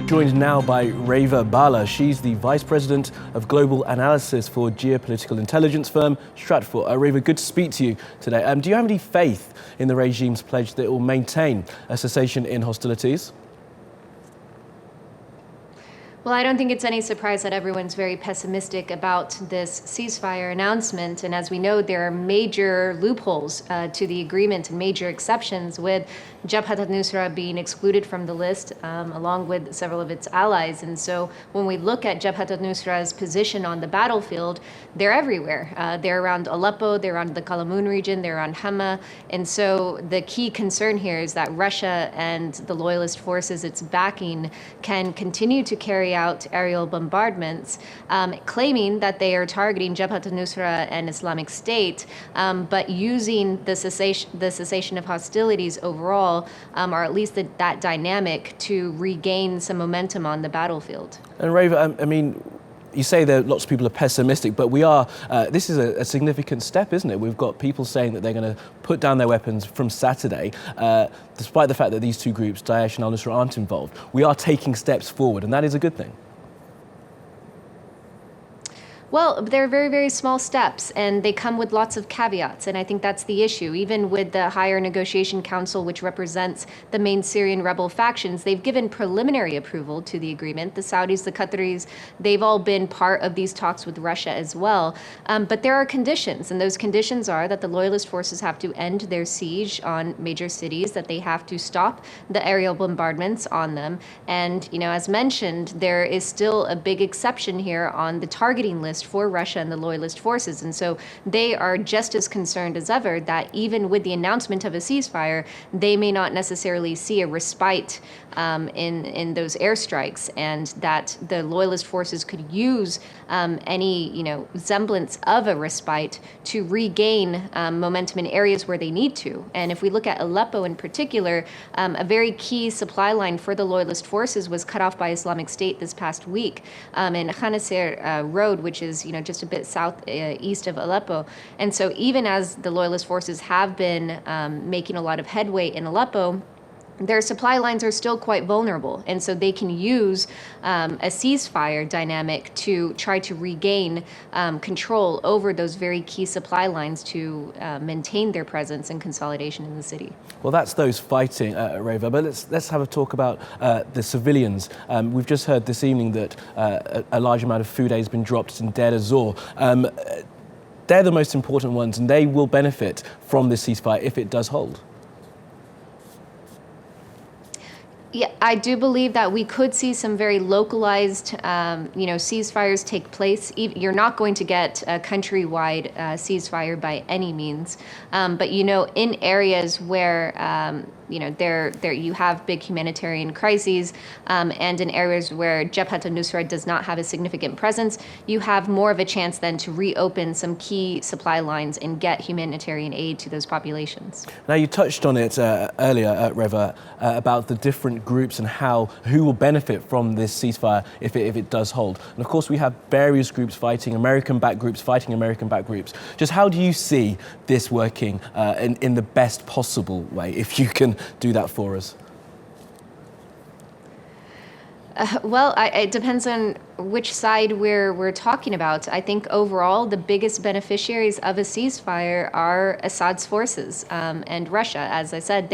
Joined now by Reva Bhalla. She's the Vice President of Global Analysis for geopolitical intelligence firm Stratfor. Reva, good to speak to you today. Do you have any faith in the regime's pledge that it will maintain a cessation in hostilities? Well, I don't think it's any surprise that everyone's very pessimistic about this ceasefire announcement. And as we know, there are major loopholes to the agreement and major exceptions, with Jabhat al-Nusra being excluded from the list, along with several of its allies. And so when we look at Jabhat al-Nusra's position on the battlefield, they're everywhere. They're around Aleppo, they're around the Kalamun region, they're around Hama. And so the key concern here is that Russia and the loyalist forces it's backing can continue to carry out aerial bombardments, claiming that they are targeting Jabhat al-Nusra and Islamic State, but using the cessation of hostilities overall, or at least that dynamic, to regain some momentum on the battlefield. And Reva, I mean, you say that lots of people are pessimistic, but this is a significant step, isn't it? We've got people saying that they're going to put down their weapons from Saturday, despite the fact that these two groups, Daesh and al-Nusra, aren't involved. We are taking steps forward, and that is a good thing. Well, they're very, very small steps, and they come with lots of caveats, and I think that's the issue. Even with the Higher Negotiation Council, which represents the main Syrian rebel factions, they've given preliminary approval to the agreement. The Saudis, the Qataris, they've all been part of these talks with Russia as well. But there are conditions, and those conditions are that the loyalist forces have to end their siege on major cities, that they have to stop the aerial bombardments on them. And, you know, as mentioned, there is still a big exception here on the targeting list for Russia and the loyalist forces. And so they are just as concerned as ever that even with the announcement of a ceasefire, they may not necessarily see a respite in those airstrikes, and that the loyalist forces could use any semblance of a respite to regain momentum in areas where they need to. And if we look at Aleppo in particular, a very key supply line for the loyalist forces was cut off by Islamic State this past week in Khanasir Road, which is just a bit southeast of Aleppo. And so even as the loyalist forces have been making a lot of headway in Aleppo, their supply lines are still quite vulnerable. And so they can use a ceasefire dynamic to try to regain control over those very key supply lines to maintain their presence and consolidation in the city. Well, that's those fighting, Reva, but let's have a talk about the civilians. We've just heard this evening that a large amount of food aid has been dropped in Deir ez-Zor. They're the most important ones, and they will benefit from this ceasefire if it does hold. Yeah, I do believe that we could see some very localized, ceasefires take place. You're not going to get a countrywide ceasefire by any means, but in areas where there you have big humanitarian crises, and in areas where Jabhat al-Nusra does not have a significant presence, you have more of a chance then to reopen some key supply lines and get humanitarian aid to those populations. Now, you touched on it earlier, Reva, about the different groups and who will benefit from this ceasefire if it does hold. And of course, we have various groups fighting, American-backed groups fighting American-backed groups. Just how do you see this working in the best possible way, if you can do that for us? Well, it depends on which side we're talking about. I think overall, the biggest beneficiaries of a ceasefire are Assad's forces and Russia. As I said,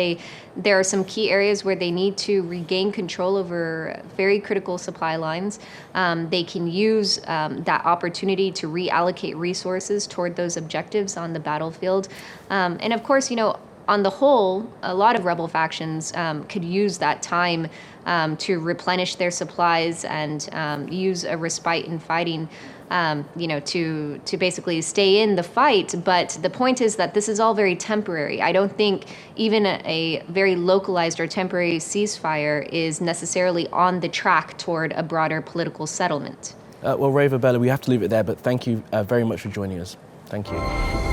there are some key areas where they need to regain control over very critical supply lines. They can use that opportunity to reallocate resources toward those objectives on the battlefield. And of course, on the whole, a lot of rebel factions could use that time to replenish their supplies and use a respite in fighting, to basically stay in the fight. But the point is that this is all very temporary. I don't think even a very localized or temporary ceasefire is necessarily on the track toward a broader political settlement. Well, Reva Bhalla, we have to leave it there, but thank you very much for joining us. Thank you.